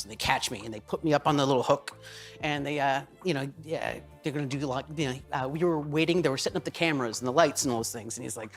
and they catch me and they put me up on the little hook, and they, they're gonna do like, we were waiting, they were setting up the cameras and the lights and all those things, and he's like,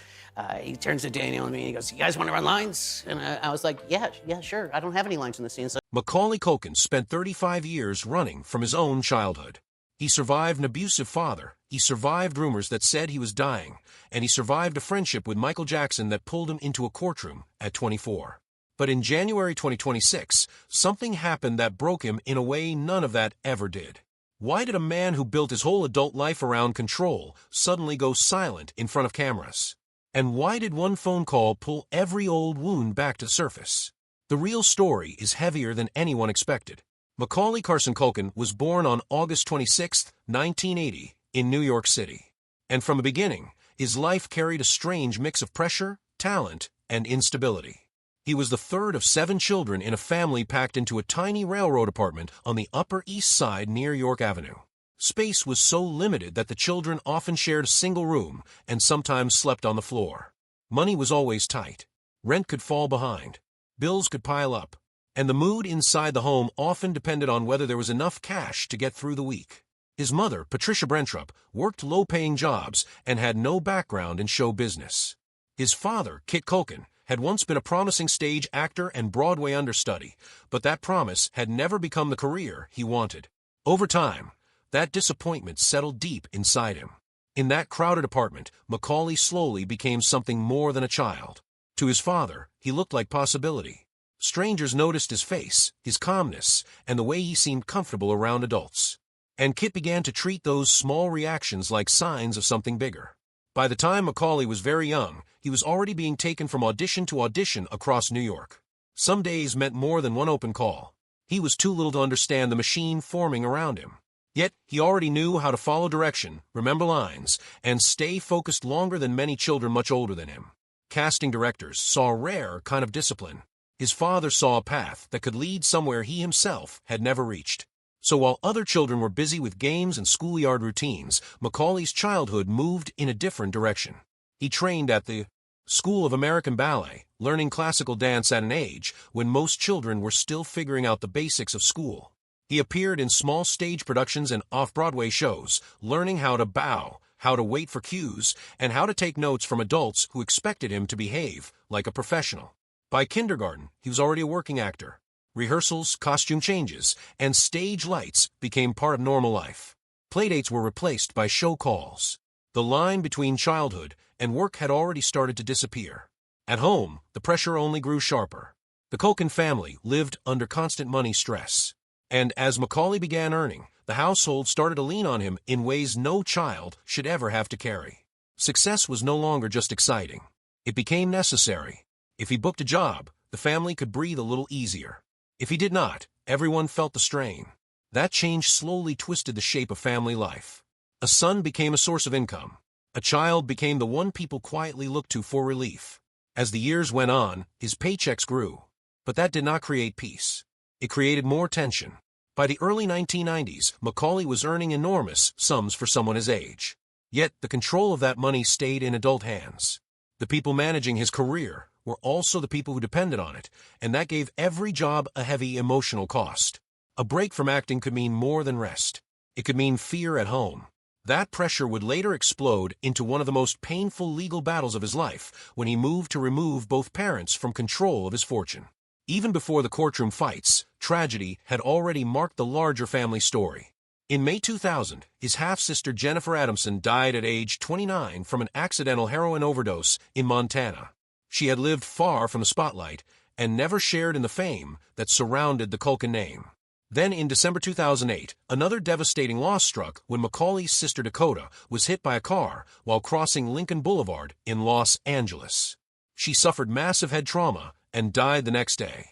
he turns to Daniel and me and he goes, "You guys want to run lines?" And I was like, yeah, sure. I don't have any lines in the scene. So Macaulay Culkin spent 35 years running from his own childhood. He survived an abusive father, he survived rumors that said he was dying, and he survived a friendship with Michael Jackson that pulled him into a courtroom at 24. But in January 2026, something happened that broke him in a way none of that ever did. Why did a man who built his whole adult life around control suddenly go silent in front of cameras? And why did one phone call pull every old wound back to the surface? The real story is heavier than anyone expected. Macaulay Culkin was born on August 26, 1980, in New York City. And from the beginning, his life carried a strange mix of pressure, talent, and instability. He was the third of 7 children in a family packed into a tiny railroad apartment on the Upper East Side near York Avenue. Space was so limited that the children often shared a single room and sometimes slept on the floor. Money was always tight. Rent could fall behind. Bills could pile up. And the mood inside the home often depended on whether there was enough cash to get through the week. His mother, Patricia Brentrup, worked low-paying jobs and had no background in show business. His father, Kit Culkin, had once been a promising stage actor and Broadway understudy, but that promise had never become the career he wanted. Over time, that disappointment settled deep inside him. In that crowded apartment, Macaulay slowly became something more than a child. To his father, he looked like possibility. Strangers noticed his face, his calmness, and the way he seemed comfortable around adults. And Kit began to treat those small reactions like signs of something bigger. By the time Macaulay was very young, he was already being taken from audition to audition across New York. Some days meant more than one open call. He was too little to understand the machine forming around him. Yet, he already knew how to follow direction, remember lines, and stay focused longer than many children much older than him. Casting directors saw a rare kind of discipline. His father saw a path that could lead somewhere he himself had never reached. So while other children were busy with games and schoolyard routines, Macaulay's childhood moved in a different direction. He trained at the School of American Ballet, learning classical dance at an age when most children were still figuring out the basics of school. He appeared in small stage productions and off-Broadway shows, learning how to bow, how to wait for cues, and how to take notes from adults who expected him to behave like a professional. By kindergarten, he was already a working actor. Rehearsals, costume changes, and stage lights became part of normal life. Playdates were replaced by show calls. The line between childhood and work had already started to disappear. At home, the pressure only grew sharper. The Culkin family lived under constant money stress. And as Macaulay began earning, the household started to lean on him in ways no child should ever have to carry. Success was no longer just exciting. It became necessary. If he booked a job, the family could breathe a little easier. If he did not, everyone felt the strain. That change slowly twisted the shape of family life. A son became a source of income. A child became the one people quietly looked to for relief. As the years went on, his paychecks grew. But that did not create peace. It created more tension. By the early 1990s, Macaulay was earning enormous sums for someone his age. Yet, the control of that money stayed in adult hands. The people managing his career were also the people who depended on it, and that gave every job a heavy emotional cost. A break from acting could mean more than rest. It could mean fear at home. That pressure would later explode into one of the most painful legal battles of his life when he moved to remove both parents from control of his fortune. Even before the courtroom fights, tragedy had already marked the larger family story. In May 2000, his half-sister Jennifer Adamson died at age 29 from an accidental heroin overdose in Montana. She had lived far from the spotlight and never shared in the fame that surrounded the Culkin name. Then in December 2008, another devastating loss struck when Macaulay's sister Dakota was hit by a car while crossing Lincoln Boulevard in Los Angeles. She suffered massive head trauma and died the next day.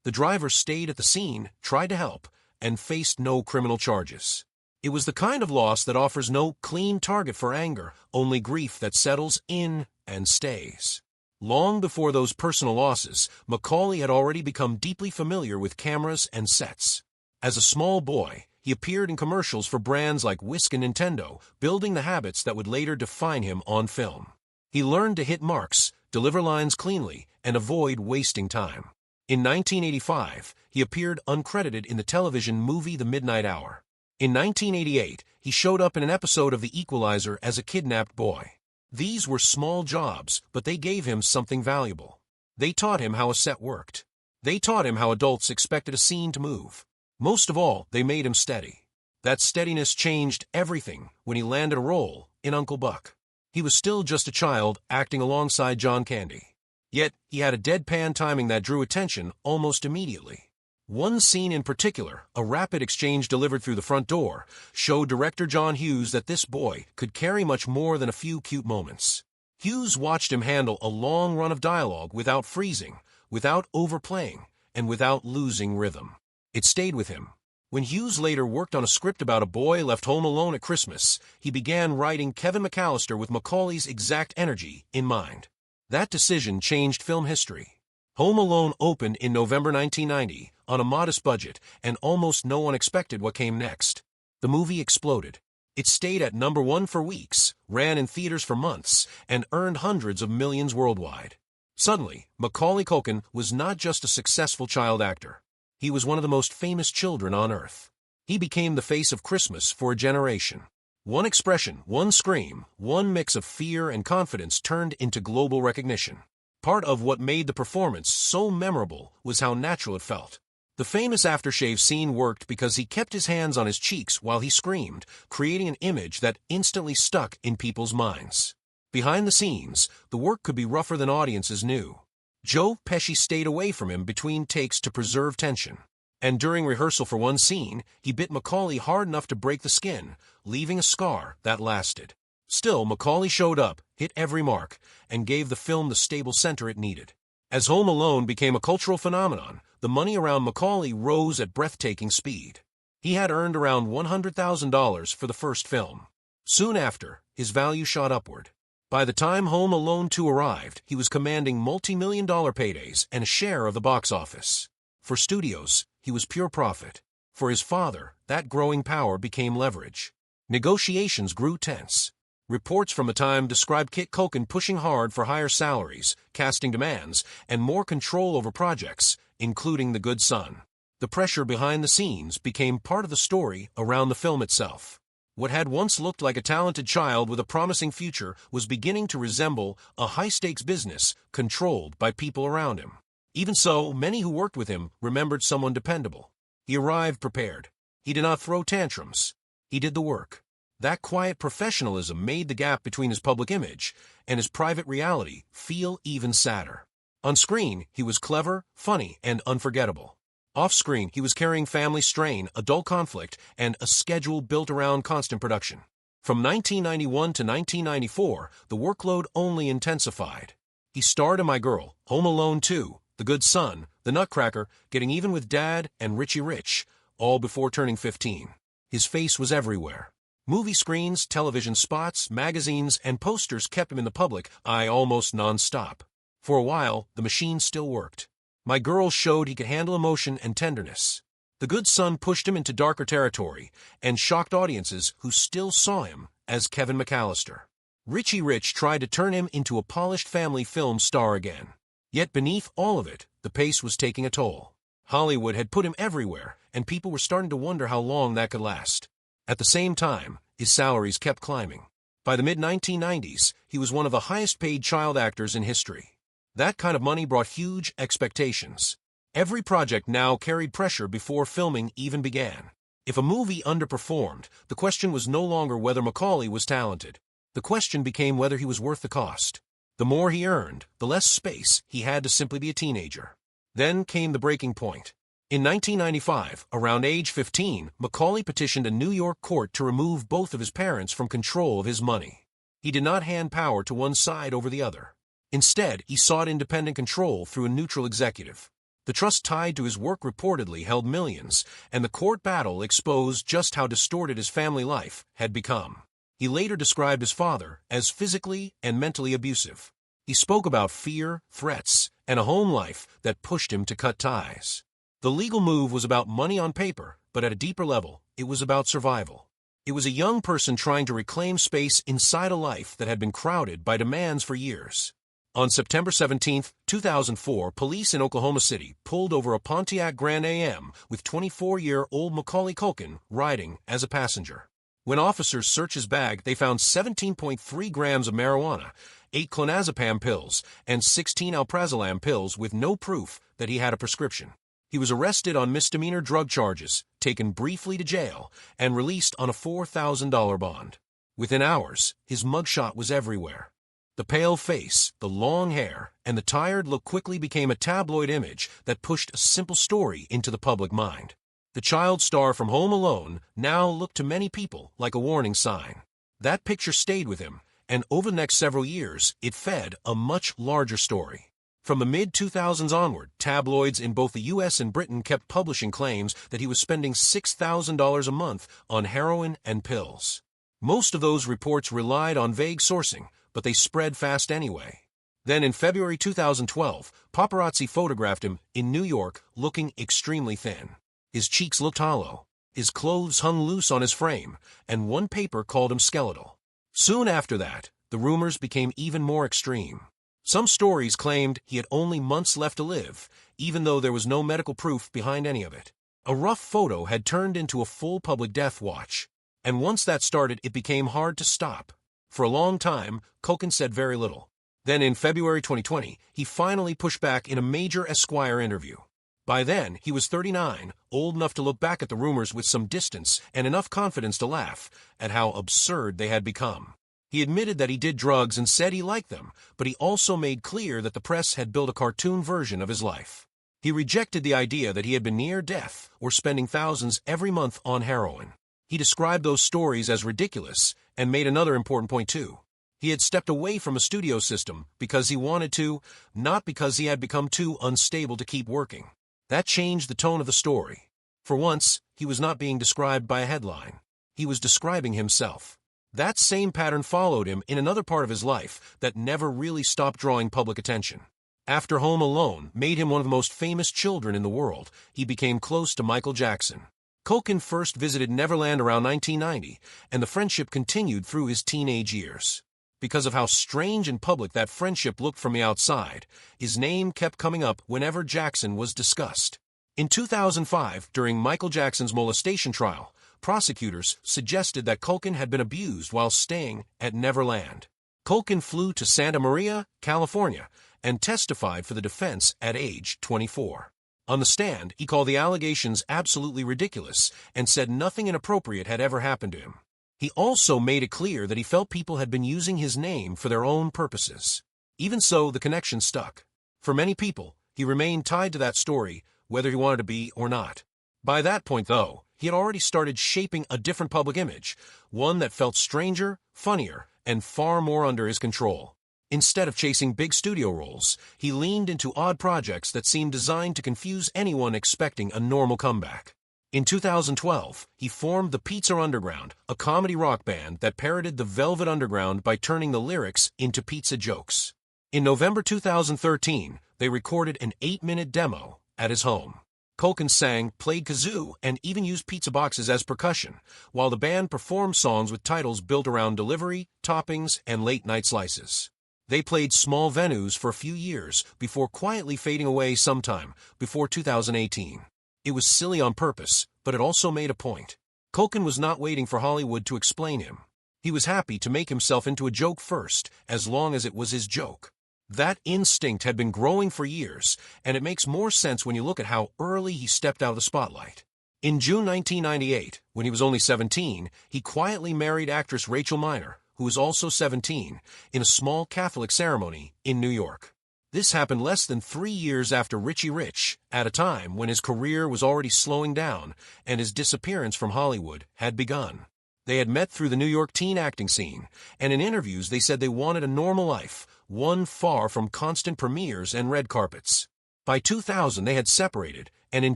The driver stayed at the scene, tried to help, and faced no criminal charges. It was the kind of loss that offers no clean target for anger, only grief that settles in and stays. Long before those personal losses, Macaulay had already become deeply familiar with cameras and sets. As a small boy, he appeared in commercials for brands like Whisk and Nintendo, building the habits that would later define him on film. He learned to hit marks, deliver lines cleanly, and avoid wasting time. In 1985, he appeared uncredited in the television movie The Midnight Hour. In 1988, he showed up in an episode of The Equalizer as a kidnapped boy. These were small jobs, but they gave him something valuable. They taught him how a set worked. They taught him how adults expected a scene to move. Most of all, they made him steady. That steadiness changed everything when he landed a role in Uncle Buck. He was still just a child acting alongside John Candy. Yet, he had a deadpan timing that drew attention almost immediately. One scene in particular, a rapid exchange delivered through the front door, showed director John Hughes that this boy could carry much more than a few cute moments. Hughes watched him handle a long run of dialogue without freezing, without overplaying, and without losing rhythm. It stayed with him. When Hughes later worked on a script about a boy left home alone at Christmas, he began writing Kevin McAllister with Macaulay's exact energy in mind. That decision changed film history. Home Alone opened in November 1990 on a modest budget, and almost no one expected what came next. The movie exploded. It stayed at #1 for weeks, ran in theaters for months, and earned hundreds of millions worldwide. Suddenly, Macaulay Culkin was not just a successful child actor. He was one of the most famous children on Earth. He became the face of Christmas for a generation. One expression, one scream, one mix of fear and confidence turned into global recognition. Part of what made the performance so memorable was how natural it felt. The famous aftershave scene worked because he kept his hands on his cheeks while he screamed, creating an image that instantly stuck in people's minds. Behind the scenes, the work could be rougher than audiences knew. Joe Pesci stayed away from him between takes to preserve tension. And during rehearsal for one scene, he bit Macaulay hard enough to break the skin, leaving a scar that lasted. Still, Macaulay showed up, hit every mark, and gave the film the stable center it needed. As Home Alone became a cultural phenomenon, the money around Macaulay rose at breathtaking speed. He had earned around $100,000 for the first film. Soon after, his value shot upward. By the time Home Alone 2 arrived, he was commanding multi-million-dollar paydays and a share of the box office. For studios, he was pure profit. For his father, that growing power became leverage. Negotiations grew tense. Reports from the time described Kit Culkin pushing hard for higher salaries, casting demands, and more control over projects, including The Good Son. The pressure behind the scenes became part of the story around the film itself. What had once looked like a talented child with a promising future was beginning to resemble a high-stakes business controlled by people around him. Even so, many who worked with him remembered someone dependable. He arrived prepared. He did not throw tantrums. He did the work. That quiet professionalism made the gap between his public image and his private reality feel even sadder. On screen, he was clever, funny, and unforgettable. Off-screen, he was carrying family strain, adult conflict, and a schedule built around constant production. From 1991 to 1994, the workload only intensified. He starred in My Girl, Home Alone 2, The Good Son, The Nutcracker, Getting Even with Dad, and Richie Rich, all before turning 15. His face was everywhere. Movie screens, television spots, magazines, and posters kept him in the public eye almost non-stop. For a while, the machine still worked. My Girl showed he could handle emotion and tenderness. The Good Son pushed him into darker territory and shocked audiences who still saw him as Kevin McAllister. Richie Rich tried to turn him into a polished family film star again. Yet beneath all of it, the pace was taking a toll. Hollywood had put him everywhere, and people were starting to wonder how long that could last. At the same time, his salaries kept climbing. By the mid-1990s, he was one of the highest-paid child actors in history. That kind of money brought huge expectations. Every project now carried pressure before filming even began. If a movie underperformed, the question was no longer whether Macaulay was talented. The question became whether he was worth the cost. The more he earned, the less space he had to simply be a teenager. Then came the breaking point. In 1995, around age 15, Macaulay petitioned a New York court to remove both of his parents from control of his money. He did not hand power to one side over the other. Instead, he sought independent control through a neutral executive. The trust tied to his work reportedly held millions, and the court battle exposed just how distorted his family life had become. He later described his father as physically and mentally abusive. He spoke about fear, threats, and a home life that pushed him to cut ties. The legal move was about money on paper, but at a deeper level, it was about survival. It was a young person trying to reclaim space inside a life that had been crowded by demands for years. On September 17, 2004, police in Oklahoma City pulled over a Pontiac Grand AM with 24-year-old Macaulay Culkin riding as a passenger. When officers searched his bag, they found 17.3 grams of marijuana, 8 clonazepam pills, and 16 alprazolam pills with no proof that he had a prescription. He was arrested on misdemeanor drug charges, taken briefly to jail, and released on a $4,000 bond. Within hours, his mugshot was everywhere. The pale face, the long hair, and the tired look quickly became a tabloid image that pushed a simple story into the public mind. The child star from Home Alone now looked to many people like a warning sign. That picture stayed with him, and over the next several years, it fed a much larger story. From the mid-2000s onward, tabloids in both the U.S. and Britain kept publishing claims that he was spending $6,000 a month on heroin and pills. Most of those reports relied on vague sourcing, but they spread fast anyway. Then in February 2012, paparazzi photographed him in New York looking extremely thin. His cheeks looked hollow, his clothes hung loose on his frame, and one paper called him skeletal. Soon after that, the rumors became even more extreme. Some stories claimed he had only months left to live, even though there was no medical proof behind any of it. A rough photo had turned into a full public death watch, and once that started, it became hard to stop. For a long time, Culkin said very little. Then in February 2020, he finally pushed back in a major Esquire interview. By then, he was 39, old enough to look back at the rumors with some distance and enough confidence to laugh at how absurd they had become. He admitted that he did drugs and said he liked them, but he also made clear that the press had built a cartoon version of his life. He rejected the idea that he had been near death or spending thousands every month on heroin. He described those stories as ridiculous and made another important point too. He had stepped away from a studio system because he wanted to, not because he had become too unstable to keep working. That changed the tone of the story. For once, he was not being described by a headline. He was describing himself. That same pattern followed him in another part of his life that never really stopped drawing public attention. After Home Alone made him one of the most famous children in the world, he became close to Michael Jackson. Culkin first visited Neverland around 1990, and the friendship continued through his teenage years. Because of how strange and public that friendship looked from the outside, his name kept coming up whenever Jackson was discussed. In 2005, during Michael Jackson's molestation trial, prosecutors suggested that Culkin had been abused while staying at Neverland. Culkin flew to Santa Maria, California, and testified for the defense at age 24. On the stand, he called the allegations absolutely ridiculous and said nothing inappropriate had ever happened to him. He also made it clear that he felt people had been using his name for their own purposes. Even so, the connection stuck. For many people, he remained tied to that story, whether he wanted to be or not. By that point, though, he had already started shaping a different public image, one that felt stranger, funnier, and far more under his control. Instead of chasing big studio roles, he leaned into odd projects that seemed designed to confuse anyone expecting a normal comeback. In 2012, he formed the Pizza Underground, a comedy rock band that parodied the Velvet Underground by turning the lyrics into pizza jokes. In November 2013, they recorded an 8-minute demo at his home. Culkin sang, played kazoo, and even used pizza boxes as percussion, while the band performed songs with titles built around delivery, toppings, and late-night slices. They played small venues for a few years before quietly fading away sometime before 2018. It was silly on purpose, but it also made a point. Culkin was not waiting for Hollywood to explain him. He was happy to make himself into a joke first, as long as it was his joke. That instinct had been growing for years, and it makes more sense when you look at how early he stepped out of the spotlight. In June 1998, when he was only 17, he quietly married actress Rachel Miner, who was also 17, in a small Catholic ceremony in New York. This happened less than 3 years after Richie Rich, at a time when his career was already slowing down and his disappearance from Hollywood had begun. They had met through the New York teen acting scene, and in interviews they said they wanted a normal life, one far from constant premieres and red carpets. By 2000 they had separated, and in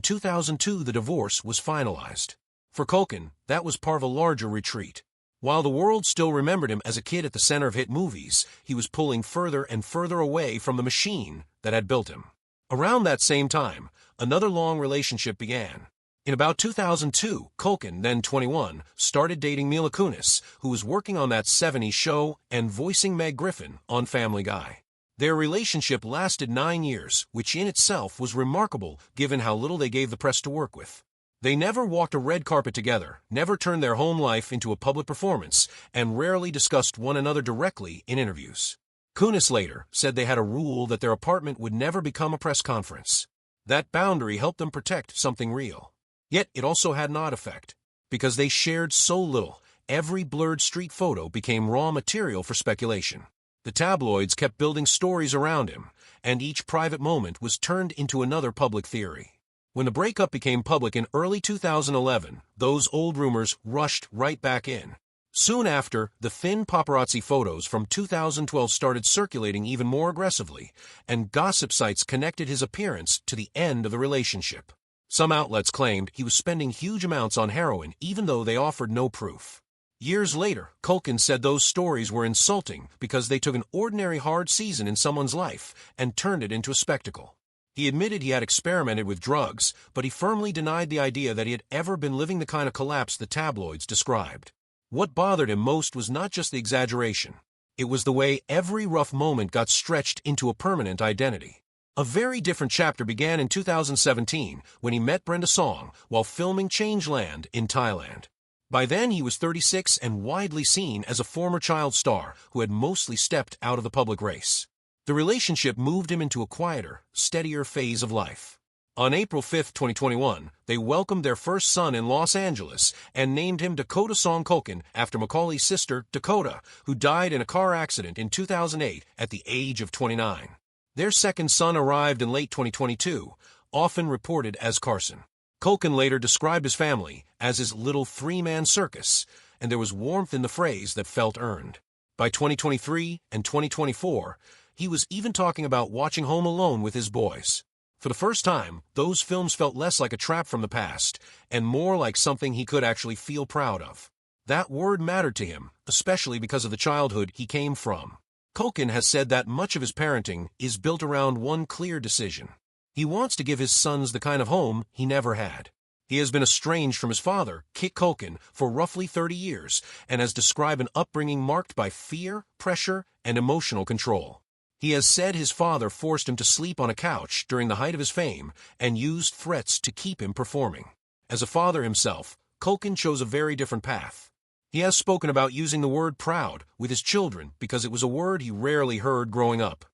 2002 the divorce was finalized. For Culkin, that was part of a larger retreat. While the world still remembered him as a kid at the center of hit movies, he was pulling further and further away from the machine that had built him. Around that same time, another long relationship began. In about 2002, Culkin, then 21, started dating Mila Kunis, who was working on That 70s Show and voicing Meg Griffin on Family Guy. Their relationship lasted 9 years, which in itself was remarkable given how little they gave the press to work with. They never walked a red carpet together, never turned their home life into a public performance, and rarely discussed one another directly in interviews. Kunis later said they had a rule that their apartment would never become a press conference. That boundary helped them protect something real. Yet it also had an odd effect. Because they shared so little, every blurred street photo became raw material for speculation. The tabloids kept building stories around him, and each private moment was turned into another public theory. When the breakup became public in early 2011, those old rumors rushed right back in. Soon after, the thin paparazzi photos from 2012 started circulating even more aggressively, and gossip sites connected his appearance to the end of the relationship. Some outlets claimed he was spending huge amounts on heroin even though they offered no proof. Years later, Culkin said those stories were insulting because they took an ordinary hard season in someone's life and turned it into a spectacle. He admitted he had experimented with drugs, but he firmly denied the idea that he had ever been living the kind of collapse the tabloids described. What bothered him most was not just the exaggeration. It was the way every rough moment got stretched into a permanent identity. A very different chapter began in 2017 when he met Brenda Song while filming Changeland in Thailand. By then, he was 36 and widely seen as a former child star who had mostly stepped out of the public race. The relationship moved him into a quieter, steadier phase of life. On April 5, 2021, they welcomed their first son in Los Angeles and named him Dakota Song Culkin after Macaulay's sister, Dakota, who died in a car accident in 2008 at the age of 29. Their second son arrived in late 2022, often reported as Carson. Culkin later described his family as his little three-man circus, and there was warmth in the phrase that felt earned. By 2023 and 2024, he was even talking about watching Home Alone with his boys. For the first time, those films felt less like a trap from the past and more like something he could actually feel proud of. That word mattered to him, especially because of the childhood he came from. Culkin has said that much of his parenting is built around one clear decision. He wants to give his sons the kind of home he never had. He has been estranged from his father, Kit Culkin, for roughly 30 years and has described an upbringing marked by fear, pressure, and emotional control. He has said his father forced him to sleep on a couch during the height of his fame and used threats to keep him performing. As a father himself, Culkin chose a very different path. He has spoken about using the word proud with his children because it was a word he rarely heard growing up.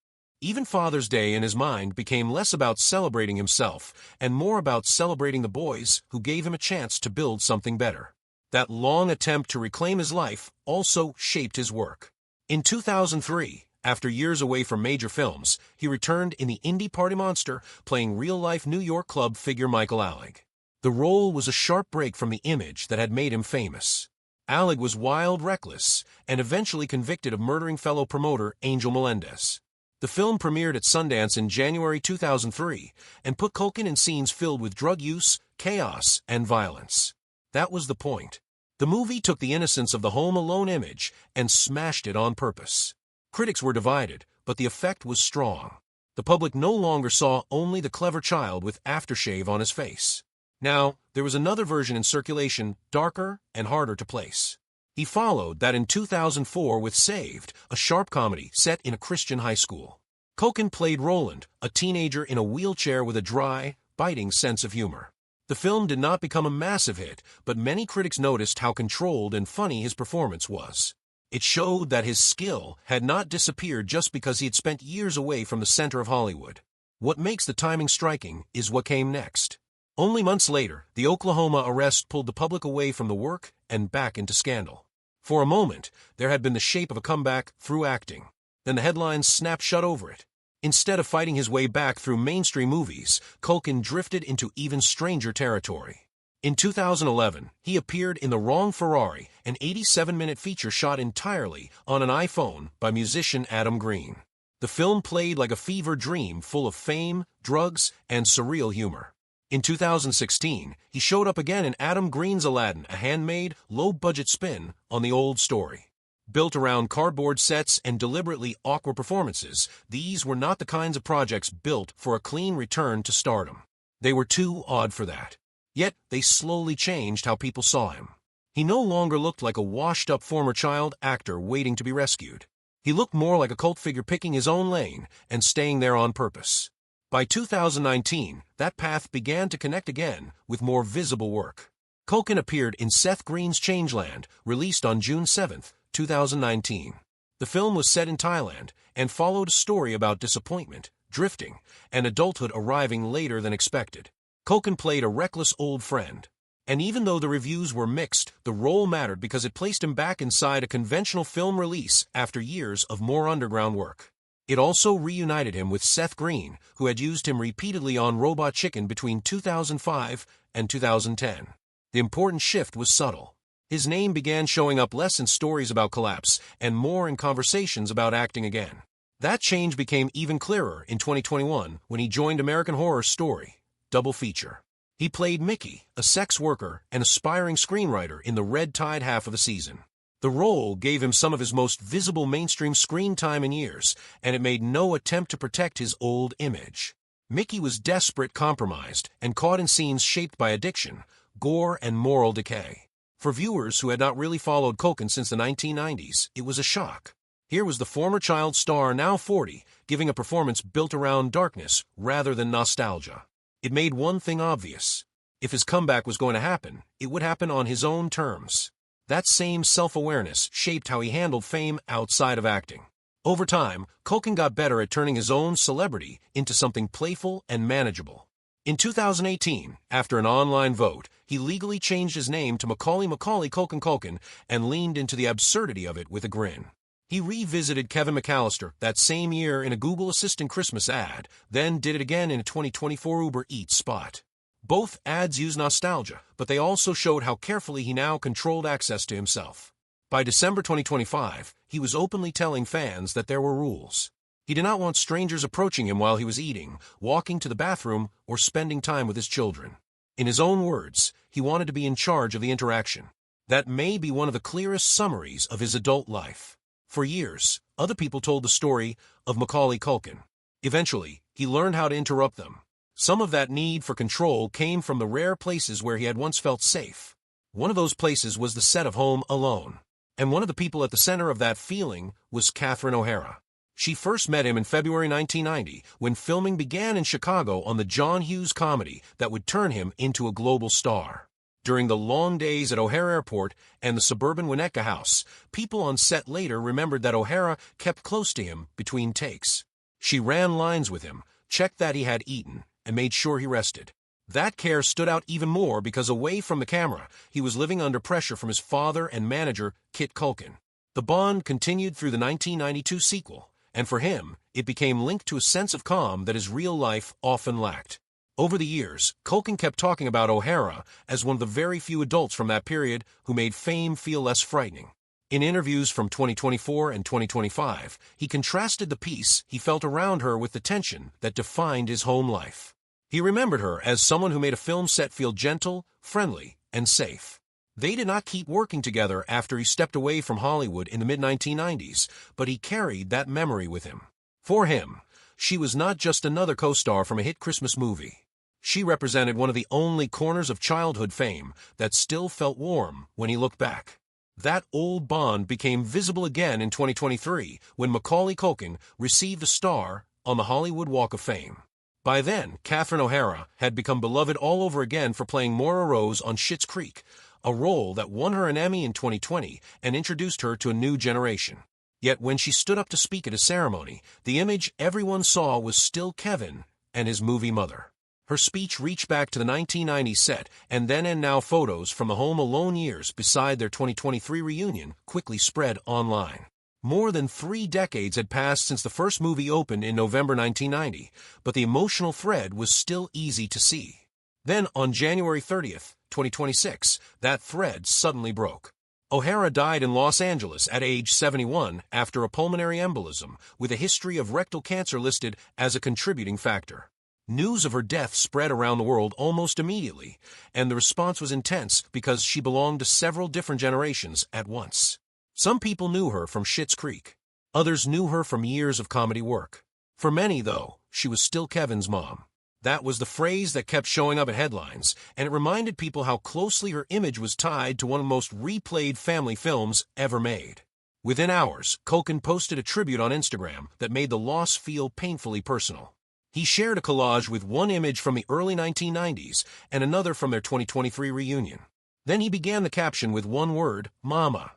Even Father's Day in his mind became less about celebrating himself and more about celebrating the boys who gave him a chance to build something better. That long attempt to reclaim his life also shaped his work. In 2003, after years away from major films, he returned in the indie party monster playing real-life New York club figure Michael Alec. The role was a sharp break from the image that had made him famous. Alec was wild, reckless, and eventually convicted of murdering fellow promoter Angel Melendez. The film premiered at Sundance in January 2003 and put Culkin in scenes filled with drug use, chaos, and violence. That was the point. The movie took the innocence of the Home Alone image and smashed it on purpose. Critics were divided, but the effect was strong. The public no longer saw only the clever child with aftershave on his face. Now, there was another version in circulation, darker and harder to place. He followed that in 2004 with Saved, a sharp comedy set in a Christian high school. Culkin played Roland, a teenager in a wheelchair with a dry, biting sense of humor. The film did not become a massive hit, but many critics noticed how controlled and funny his performance was. It showed that his skill had not disappeared just because he had spent years away from the center of Hollywood. What makes the timing striking is what came next. Only months later, the Oklahoma arrest pulled the public away from the work and back into scandal. For a moment, there had been the shape of a comeback through acting. Then the headlines snapped shut over it. Instead of fighting his way back through mainstream movies, Culkin drifted into even stranger territory. In 2011, he appeared in The Wrong Ferrari, an 87-minute feature shot entirely on an iPhone by musician Adam Green. The film played like a fever dream full of fame, drugs, and surreal humor. In 2016, he showed up again in Adam Green's Aladdin, a handmade, low-budget spin on the old story. Built around cardboard sets and deliberately awkward performances, these were not the kinds of projects built for a clean return to stardom. They were too odd for that. Yet, they slowly changed how people saw him. He no longer looked like a washed-up former child actor waiting to be rescued. He looked more like a cult figure picking his own lane and staying there on purpose. By 2019, that path began to connect again with more visible work. Culkin appeared in Seth Green's Changeland, released on June 7, 2019. The film was set in Thailand and followed a story about disappointment, drifting, and adulthood arriving later than expected. Culkin played a reckless old friend. And even though the reviews were mixed, the role mattered because it placed him back inside a conventional film release after years of more underground work. It also reunited him with Seth Green, who had used him repeatedly on Robot Chicken between 2005 and 2010. The important shift was subtle. His name began showing up less in stories about collapse and more in conversations about acting again. That change became even clearer in 2021 when he joined American Horror Story, double feature. He played Mickey, a sex worker and aspiring screenwriter in the Red Tide half of the season. The role gave him some of his most visible mainstream screen time in years, and it made no attempt to protect his old image. Mickey was desperate, compromised, and caught in scenes shaped by addiction, gore, and moral decay. For viewers who had not really followed Culkin since the 1990s, it was a shock. Here was the former child star, now 40, giving a performance built around darkness rather than nostalgia. It made one thing obvious. If his comeback was going to happen, it would happen on his own terms. That same self-awareness shaped how he handled fame outside of acting. Over time, Culkin got better at turning his own celebrity into something playful and manageable. In 2018, after an online vote, he legally changed his name to Macaulay Culkin and leaned into the absurdity of it with a grin. He revisited Kevin McAllister that same year in a Google Assistant Christmas ad, then did it again in a 2024 Uber Eats spot. Both ads used nostalgia, but they also showed how carefully he now controlled access to himself. By December 2025, he was openly telling fans that there were rules. He did not want strangers approaching him while he was eating, walking to the bathroom, or spending time with his children. In his own words, he wanted to be in charge of the interaction. That may be one of the clearest summaries of his adult life. For years, other people told the story of Macaulay Culkin. Eventually, he learned how to interrupt them. Some of that need for control came from the rare places where he had once felt safe. One of those places was the set of Home Alone. And one of the people at the center of that feeling was Catherine O'Hara. She first met him in February 1990 when filming began in Chicago on the John Hughes comedy that would turn him into a global star. During the long days at O'Hare Airport and the suburban Winnetka house, people on set later remembered that O'Hara kept close to him between takes. She ran lines with him, checked that he had eaten, and made sure he rested. That care stood out even more because away from the camera, he was living under pressure from his father and manager, Kit Culkin. The bond continued through the 1992 sequel, and for him, it became linked to a sense of calm that his real life often lacked. Over the years, Culkin kept talking about O'Hara as one of the very few adults from that period who made fame feel less frightening. In interviews from 2024 and 2025, he contrasted the peace he felt around her with the tension that defined his home life. He remembered her as someone who made a film set feel gentle, friendly, and safe. They did not keep working together after he stepped away from Hollywood in the mid-1990s, but he carried that memory with him. For him, she was not just another co-star from a hit Christmas movie. She represented one of the only corners of childhood fame that still felt warm when he looked back. That old bond became visible again in 2023 when Macaulay Culkin received a star on the Hollywood Walk of Fame. By then, Catherine O'Hara had become beloved all over again for playing Maura Rose on Schitt's Creek, a role that won her an Emmy in 2020 and introduced her to a new generation. Yet when she stood up to speak at a ceremony, the image everyone saw was still Kevin and his movie mother. Her speech reached back to the 1990 set, and then and now photos from the Home Alone years beside their 2023 reunion quickly spread online. More than 3 decades had passed since the first movie opened in November 1990, but the emotional thread was still easy to see. Then, on January 30th, 2026, that thread suddenly broke. O'Hara died in Los Angeles at age 71 after a pulmonary embolism, with a history of rectal cancer listed as a contributing factor. News of her death spread around the world almost immediately, and the response was intense because she belonged to several different generations at once. Some people knew her from Schitt's Creek. Others knew her from years of comedy work. For many, though, she was still Kevin's mom. That was the phrase that kept showing up in headlines, and it reminded people how closely her image was tied to one of the most replayed family films ever made. Within hours, Culkin posted a tribute on Instagram that made the loss feel painfully personal. He shared a collage with one image from the early 1990s and another from their 2023 reunion. Then he began the caption with one word, Mama.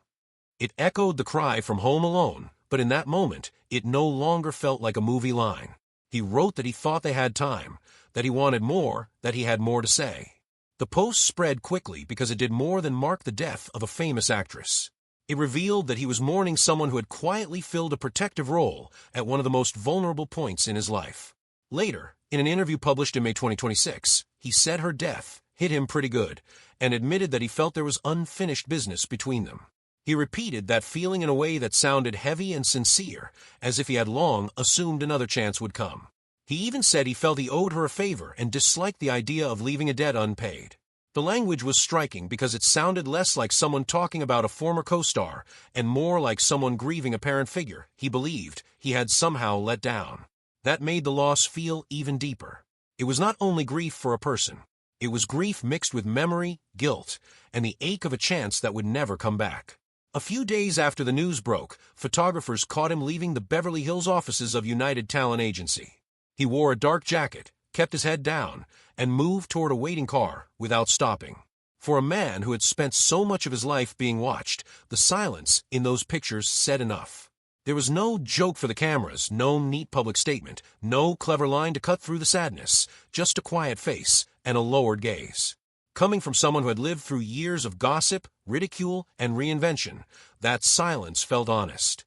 It echoed the cry from Home Alone, but in that moment, it no longer felt like a movie line. He wrote that he thought they had time, that he wanted more, that he had more to say. The post spread quickly because it did more than mark the death of a famous actress. It revealed that he was mourning someone who had quietly filled a protective role at one of the most vulnerable points in his life. Later, in an interview published in May 2026, he said her death hit him pretty good and admitted that he felt there was unfinished business between them. He repeated that feeling in a way that sounded heavy and sincere, as if he had long assumed another chance would come. He even said he felt he owed her a favor and disliked the idea of leaving a debt unpaid. The language was striking because it sounded less like someone talking about a former co-star and more like someone grieving a parent figure he believed he had somehow let down. That made the loss feel even deeper. It was not only grief for a person. It was grief mixed with memory, guilt, and the ache of a chance that would never come back. A few days after the news broke, photographers caught him leaving the Beverly Hills offices of United Talent Agency. He wore a dark jacket, kept his head down, and moved toward a waiting car without stopping. For a man who had spent so much of his life being watched, the silence in those pictures said enough. There was no joke for the cameras, no neat public statement, no clever line to cut through the sadness, just a quiet face and a lowered gaze. Coming from someone who had lived through years of gossip, ridicule, and reinvention, that silence felt honest.